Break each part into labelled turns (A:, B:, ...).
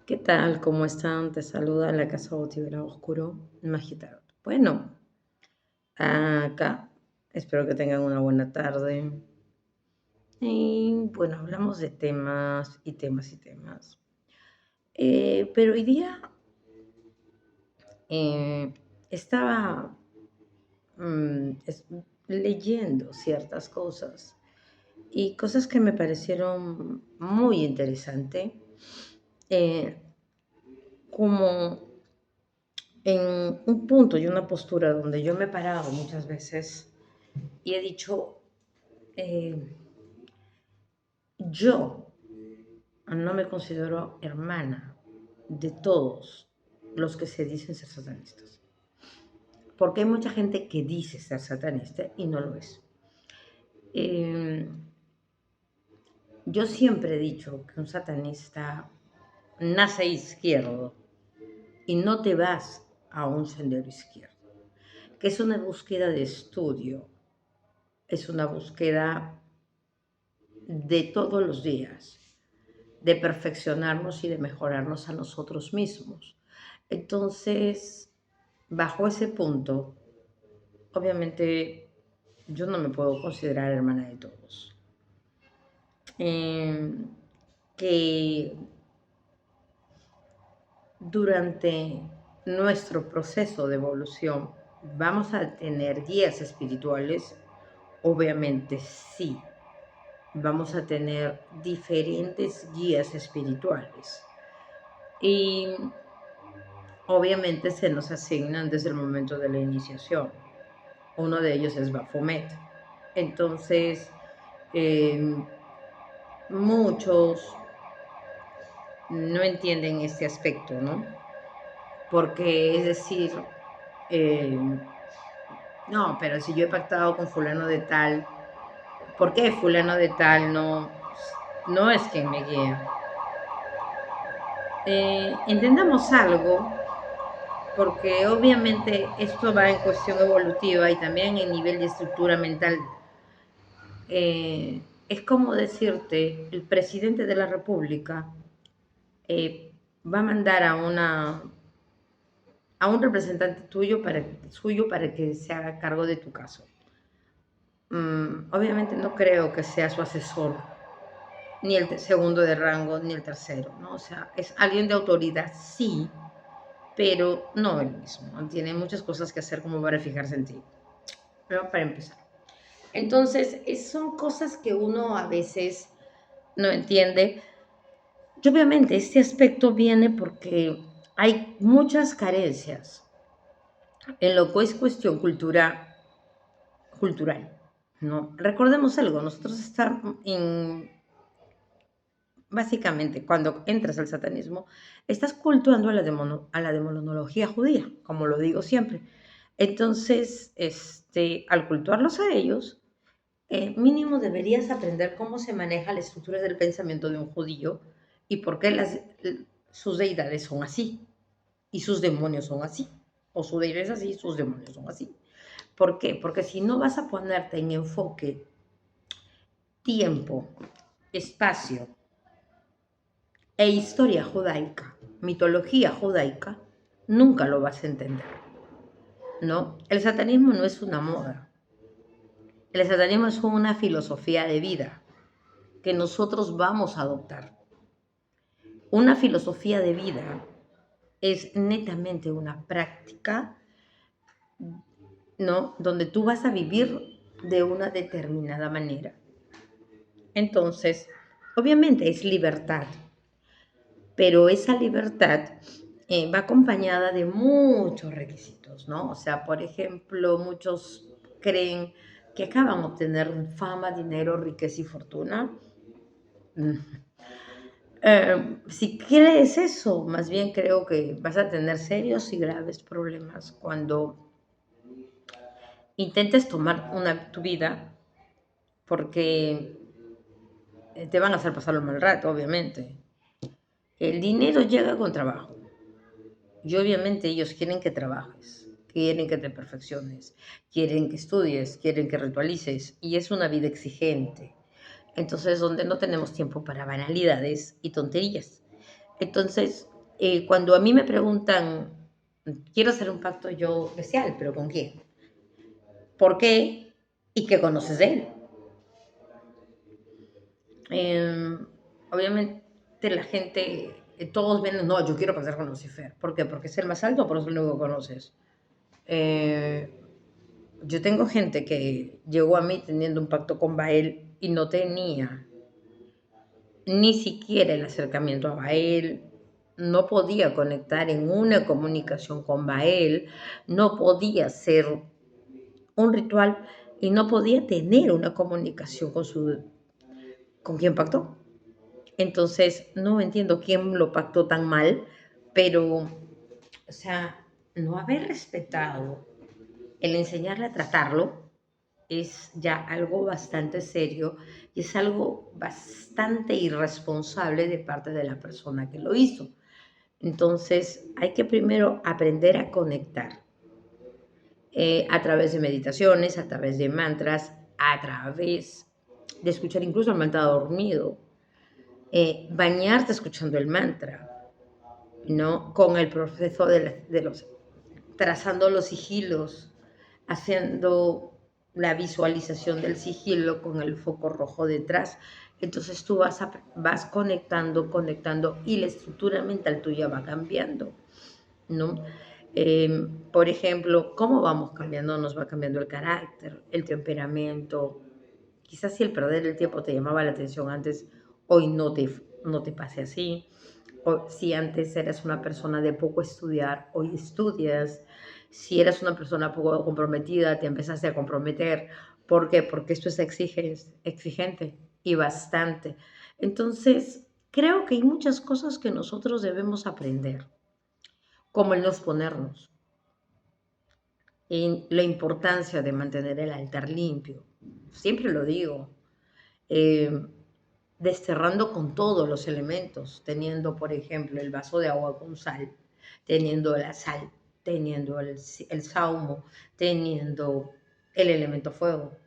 A: ¿Qué tal? ¿Cómo están? Te saluda la casa Botibera Oscuro, Magitarot. Bueno, acá espero que tengan una buena tarde. Y bueno, hablamos de temas y temas y temas. Pero hoy día eh, estaba leyendo ciertas cosas y cosas que me parecieron muy interesantes, eh, como en un punto y una postura donde yo me he parado muchas veces y he dicho, eh, yo no me considero hermana de todos los que se dicen ser satanistas, porque hay mucha gente que dice ser satanista y no lo es. Eh, yo siempre he dicho que un satanista nace izquierdo y no te vas a un sendero izquierdo, que es una búsqueda de estudio, es una búsqueda de todos los días, de perfeccionarnos y de mejorarnos a nosotros mismos. Entonces, bajo ese punto, obviamente yo no me puedo considerar hermana de todos. Eh, que durante nuestro proceso de evolución vamos a tener guías espirituales, obviamente sí, vamos a tener diferentes guías espirituales. Y obviamente se nos asignan desde el momento de la iniciación. Uno de ellos es Baphomet. Entonces, eh, muchos no entienden este aspecto, ¿no? Porque es decir, eh, no, pero si yo he pactado con fulano de tal, ¿por qué fulano de tal no es quien me guía? Entendamos algo, porque obviamente esto va en cuestión evolutiva y también en nivel de estructura mental. Es como decirte, el presidente de la República va a mandar a un representante suyo para que se haga cargo de tu caso. Obviamente no creo que sea su asesor, ni el segundo de rango, ni el tercero, ¿no? O sea, es alguien de autoridad, sí, pero no el mismo. Tiene muchas cosas que hacer como para fijarse en ti. Pero para empezar. Entonces, son cosas que uno a veces no entiende. Y obviamente este aspecto viene porque hay muchas carencias en lo que es cuestión cultural, ¿no? Recordemos algo, nosotros estamos básicamente, cuando entras al satanismo, estás cultuando a la demonología judía, como lo digo siempre. Entonces, al cultuarlos a ellos, mínimo deberías aprender cómo se maneja la estructura del pensamiento de un judío y por qué sus deidades son así y sus demonios son así. O su deidad es así y sus demonios son así. ¿Por qué? Porque si no vas a ponerte en enfoque, tiempo, espacio e historia judaica, mitología judaica, nunca lo vas a entender, ¿no? El satanismo no es una moda. El satanismo es una filosofía de vida que nosotros vamos a adoptar. Una filosofía de vida es netamente una práctica, ¿no? Donde tú vas a vivir de una determinada manera. Entonces, obviamente es libertad, pero esa libertad va acompañada de muchos requisitos, ¿no? O sea, por ejemplo, muchos creen que acá van a obtener fama, dinero, riqueza y fortuna. Mm. Si crees eso, más bien creo que vas a tener serios y graves problemas cuando intentes tomar tu vida, porque te van a hacer pasar un mal rato, obviamente. El dinero llega con trabajo. Y obviamente ellos quieren que trabajes, quieren que te perfecciones, quieren que estudies, quieren que ritualices. Y es una vida exigente. Entonces, donde no tenemos tiempo para banalidades y tonterías. Entonces, Cuando a mí me preguntan, quiero hacer un pacto yo especial, pero ¿con quién? ¿Por qué? ¿Y qué conoces de él? Eh, Obviamente la gente, todos ven, no, yo quiero pasar con Lucifer. ¿Por qué? Porque es el más alto, por eso es lo único que conoces. Eh, yo tengo gente que llegó a mí teniendo un pacto con Bael y no tenía ni siquiera el acercamiento a Bael, no podía conectar en una comunicación con Bael, no podía hacer un ritual y no podía tener una comunicación con quien pactó. Entonces, no entiendo quién lo pactó tan mal, pero, o sea, no haber respetado el enseñarle a tratarlo es ya algo bastante serio y es algo bastante irresponsable de parte de la persona que lo hizo. Entonces, hay que primero aprender a conectar a través de meditaciones, a través de mantras, a través de escuchar incluso el mantra dormido, bañarte escuchando el mantra, ¿no? Con el proceso trazando los sigilos, haciendo la visualización del sigilo con el foco rojo detrás. Entonces tú vas conectando y la estructura mental tuya va cambiando, ¿no? Por ejemplo, ¿cómo vamos cambiando? Nos va cambiando el carácter, el temperamento. Quizás si el perder el tiempo te llamaba la atención antes, hoy no te pase así. O si antes eras una persona de poco estudiar, hoy estudias. Si eras una persona poco comprometida, te empezaste a comprometer. ¿Por qué? Porque esto es exigente y bastante. Entonces, creo que hay muchas cosas que nosotros debemos aprender, como el no exponernos, y la importancia de mantener el altar limpio. Siempre lo digo, eh, desterrando con todos los elementos, teniendo, por ejemplo, el vaso de agua con sal, teniendo la sal, teniendo el saumo, teniendo el elemento fuego.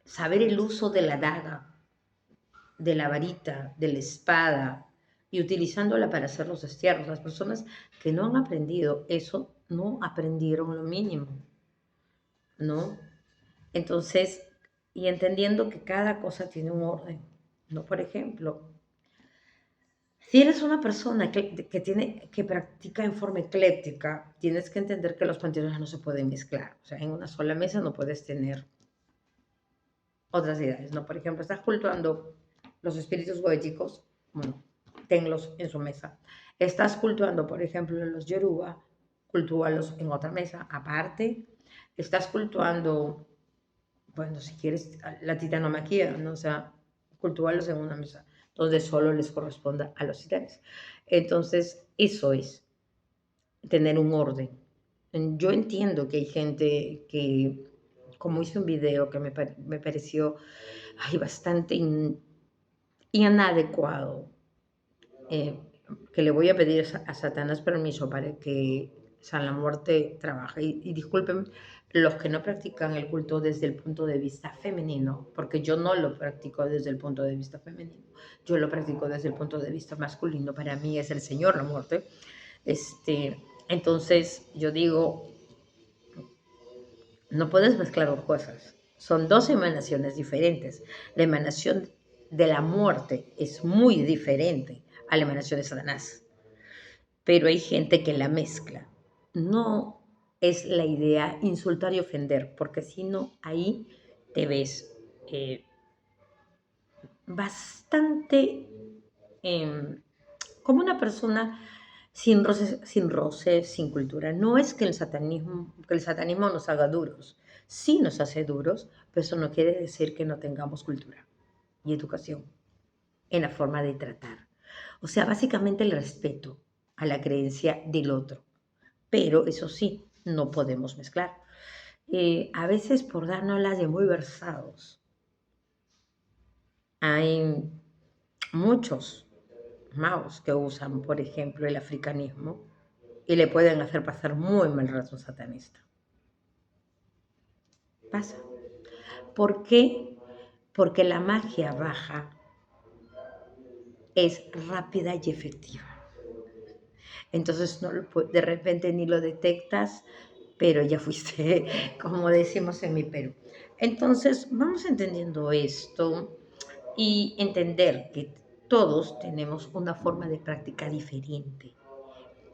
A: Saber el uso de la daga, de la varita, de la espada y utilizándola para hacer los destierros. Las personas que no han aprendido eso no aprendieron lo mínimo, ¿no? Entonces, y entendiendo que cada cosa tiene un orden, ¿no? Por ejemplo, si eres una persona que practica en forma ecléctica, tienes que entender que los panteones no se pueden mezclar. O sea, en una sola mesa no puedes tener otras ideas, ¿no? Por ejemplo, estás cultuando los espíritus goéticos, bueno, tenlos en su mesa. Estás cultuando, por ejemplo, los yoruba, cultúalos en otra mesa aparte. Estás cultuando, bueno, si quieres, la titanomaquia, ¿no? O sea, cultúalos en una mesa donde solo les corresponda a los titanes. Entonces, eso es tener un orden. Yo entiendo que hay gente que, como hice un video que me pareció bastante inadecuado, eh, que le voy a pedir a Satanás permiso para que San la Muerte trabaje. Y disculpen los que no practican el culto desde el punto de vista femenino, porque yo no lo practico desde el punto de vista femenino, yo lo practico desde el punto de vista masculino. Para mí es el Señor la Muerte. Entonces yo digo, no puedes mezclar dos cosas. Son dos emanaciones diferentes. La emanación de la muerte es muy diferente a la emanación de Satanás. Pero hay gente que la mezcla. No es la idea insultar y ofender, porque si no, ahí te ves eh, bastante como una persona sin cultura. No es que el satanismo nos haga duros. Sí nos hace duros, pero eso no quiere decir que no tengamos cultura y educación en la forma de tratar. O sea, básicamente el respeto a la creencia del otro. Pero eso sí, no podemos mezclar. A veces por dárnoslas de muy versados, hay muchos maos que usan, por ejemplo, el africanismo y le pueden hacer pasar muy mal rato satanista. Pasa. ¿Por qué? Porque la magia baja es rápida y efectiva. Entonces de repente ni lo detectas, pero ya fuiste, como decimos en mi Perú. Entonces, vamos entendiendo esto y entender que todos tenemos una forma de práctica diferente,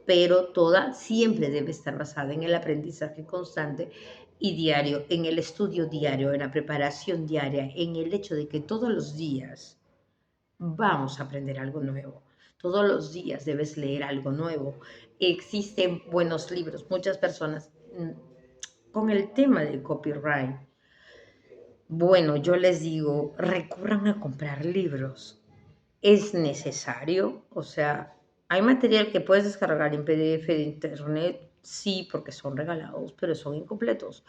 A: pero toda siempre debe estar basada en el aprendizaje constante y diario, en el estudio diario, en la preparación diaria, en el hecho de que todos los días vamos a aprender algo nuevo. Todos los días debes leer algo nuevo. Existen buenos libros. Muchas personas con el tema del copyright, bueno, yo les digo, recurran a comprar libros. Es necesario, o sea, hay material que puedes descargar en PDF de internet, sí, porque son regalados, pero son incompletos.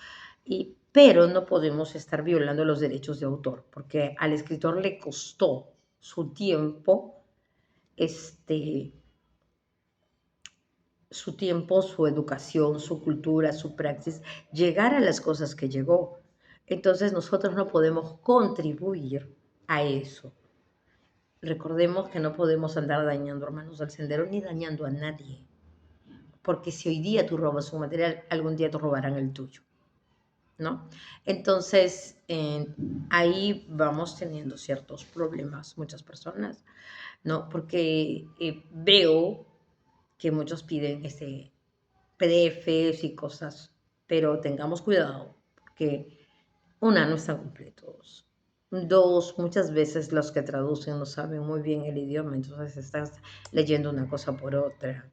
A: Pero no podemos estar violando los derechos de autor, porque al escritor le costó su tiempo, este, su educación, su cultura, su praxis, llegar a las cosas que llegó. Entonces nosotros no podemos contribuir a eso. Recordemos que no podemos andar dañando hermanos del sendero ni dañando a nadie. Porque si hoy día tú robas un material, algún día te robarán el tuyo, ¿no? Entonces, ahí vamos teniendo ciertos problemas, muchas personas, ¿no? Porque veo que muchos piden PDFs y cosas, pero tengamos cuidado, porque una, no están completos. Dos, muchas veces los que traducen no saben muy bien el idioma, entonces estás leyendo una cosa por otra.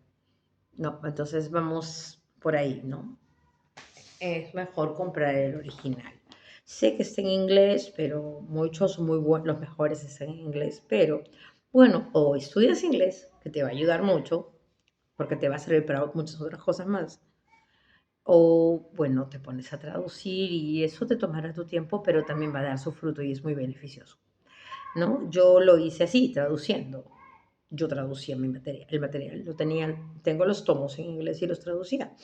A: No, entonces vamos por ahí, ¿no? Es mejor comprar el original. Sé que está en inglés, pero muchos muy buenos, los mejores están en inglés, pero bueno, o estudias inglés, que te va a ayudar mucho, porque te va a servir para muchas otras cosas más, o bueno, te pones a traducir y eso te tomará tu tiempo, pero también va a dar su fruto y es muy beneficioso, ¿no? Yo lo hice así, traduciendo. Yo traducía el material, tengo los tomos en inglés y los traducía.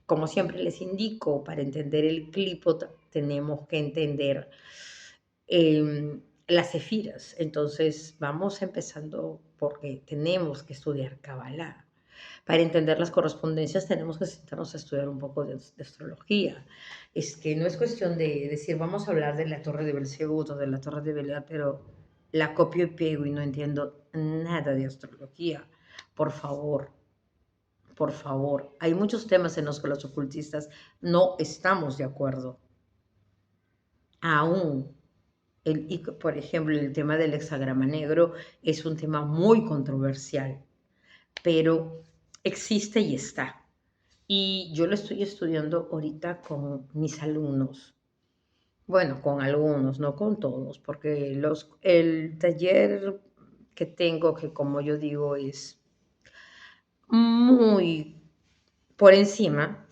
A: Como siempre les indico, para entender el clipot tenemos que entender las cefiras. Entonces vamos empezando porque tenemos que estudiar Kabbalah. Para entender las correspondencias tenemos que sentarnos a estudiar un poco de astrología. Es que no es cuestión de decir, vamos a hablar de la torre de Belcebú o de la torre de Belial, pero la copio y pego y no entiendo nada de astrología. Por favor, por favor. Hay muchos temas en los que los ocultistas no estamos de acuerdo. Aún. Por ejemplo, el tema del hexagrama negro es un tema muy controversial, pero existe y está. Y yo lo estoy estudiando ahorita con mis alumnos. Bueno, con algunos, no con todos, porque el taller que tengo, que como yo digo, es muy por encima,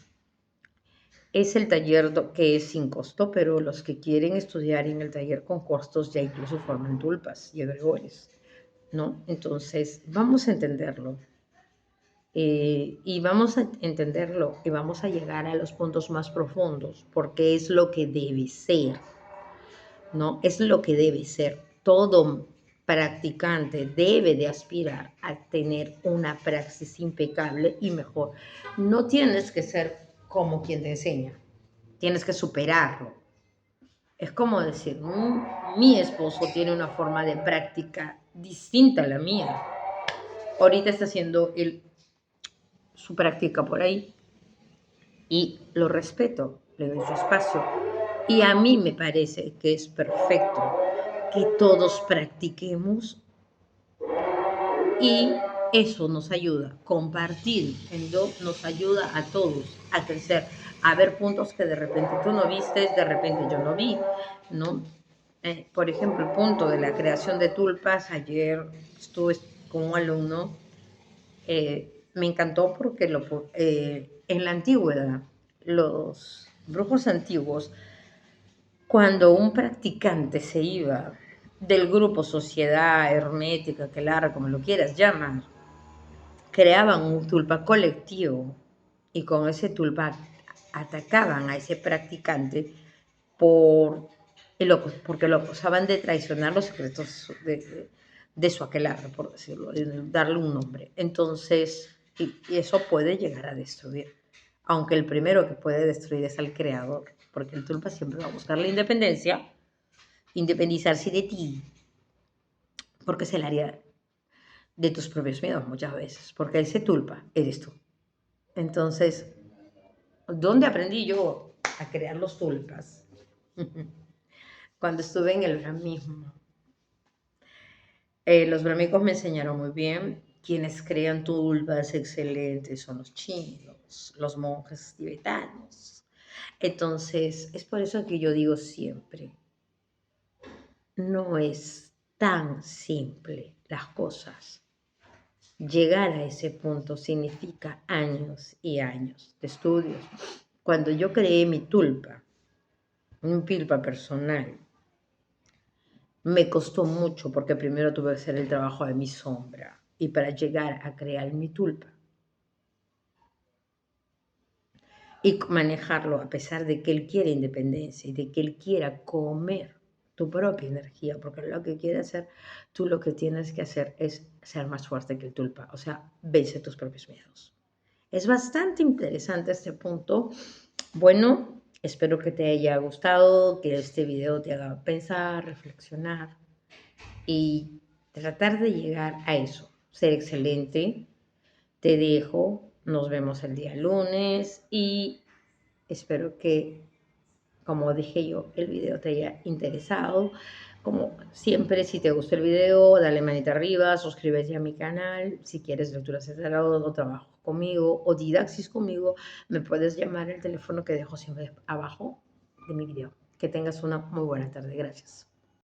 A: es el taller que es sin costo, pero los que quieren estudiar en el taller con costos ya incluso forman tulpas y egregores, ¿no? Entonces, vamos a entenderlo. Y vamos a entenderlo y vamos a llegar a los puntos más profundos, porque es lo que debe ser, ¿no? Es lo que debe ser. Todo practicante debe de aspirar a tener una praxis impecable y mejor. No tienes que ser como quien te enseña, tienes que superarlo. Es como decir, mi esposo tiene una forma de práctica distinta a la mía. Ahorita está haciendo su práctica por ahí y lo respeto, le doy su espacio. Y a mí me parece que es perfecto que todos practiquemos y eso nos ayuda, compartir nos ayuda a todos a crecer, a ver puntos que de repente tú no viste, de repente yo no vi, ¿no? Por ejemplo, el punto de la creación de tulpas, ayer estuve con un alumno, me encantó porque en la antigüedad, los brujos antiguos, cuando un practicante se iba del grupo sociedad hermética, que como lo quieras llamar, creaban un tulpa colectivo y con ese tulpa atacaban a ese practicante porque lo acusaban de traicionar los secretos de su aquelarre, por decirlo, de darle un nombre. Entonces, Y eso puede llegar a destruir. Aunque el primero que puede destruir es al creador, porque el tulpa siempre va a buscar la independencia, independizarse de ti, porque es el área de tus propios miedos muchas veces, porque ese tulpa eres tú. Entonces, ¿dónde aprendí yo a crear los tulpas? Cuando estuve en el brahmismo. Los brahmicos me enseñaron muy bien. Quienes crean tulpas excelentes son los chinos, los monjes tibetanos. Entonces, es por eso que yo digo siempre, no es tan simple las cosas. Llegar a ese punto significa años y años de estudios. Cuando yo creé mi tulpa, un tulpa personal, me costó mucho porque primero tuve que hacer el trabajo de mi sombra y para llegar a crear mi tulpa y manejarlo a pesar de que él quiere independencia y de que él quiera comer tu propia energía, porque lo que quiere hacer, tú lo que tienes que hacer es ser más fuerte que el tulpa, o sea, vence tus propios miedos. Es bastante interesante este punto. Bueno, espero que te haya gustado, que este video te haga pensar, reflexionar y tratar de llegar a eso, ser excelente. Te dejo, nos vemos el día lunes y espero que, como dije yo, el video te haya interesado. Como siempre, si te gustó el video, dale manita arriba, suscríbete a mi canal. Si quieres lecturas de tarot o trabajo conmigo o didaxis conmigo, me puedes llamar al teléfono que dejo siempre abajo de mi video. Que tengas una muy buena tarde. Gracias.